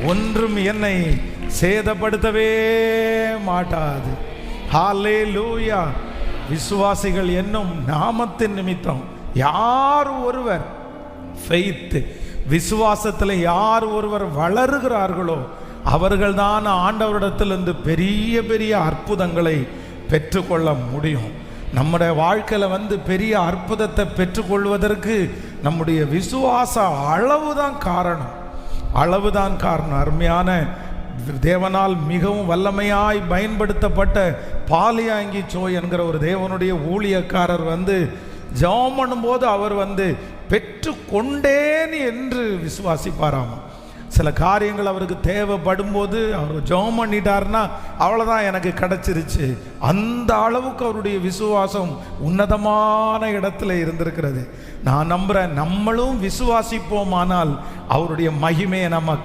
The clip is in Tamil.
ஒன்றும் என்னை சேதப்படுத்தவே மாட்டாது. ஹல்லேலூயா. விசுவாசிகள் என்னும் நாமத்தின் நிமித்தம் யார் ஒருவர் ஃபெய்த், விசுவாசத்தில் யார் ஒருவர் வளருகிறார்களோ அவர்கள்தான் ஆண்டவரிடத்திலிருந்து பெரிய பெரிய அற்புதங்களை பெற்றுக்கொள்ள முடியும். நம்முடைய வாழ்க்கையில் பெரிய அற்புதத்தை பெற்றுக்கொள்வதற்கு நம்முடைய விசுவாச அளவுதான் காரணம். அருமையான தேவனால் மிகவும் வல்லமையாய் பயன்படுத்தப்பட்ட பாலியாங்கி சோய் என்கிற ஒரு தேவனுடைய ஊழியக்காரர் ஜெபம் பண்ணும்போது அவர் பெற்று கொண்டேன் என்று விசுவாசிப்பாராம். சில காரியங்கள் அவருக்கு தேவைப்படும் போது அவர் ஜெபம் பண்ணிட்டார்னா அவ்வளோதான், எனக்கு கிடைச்சிருச்சு. அந்த அளவுக்கு அவருடைய விசுவாசம் உன்னதமான இடத்துல இருந்திருக்கிறது. நான் நம்புகிறேன், நம்மளும் விசுவாசிப்போமானால் அவருடைய மகிமையை நம்ம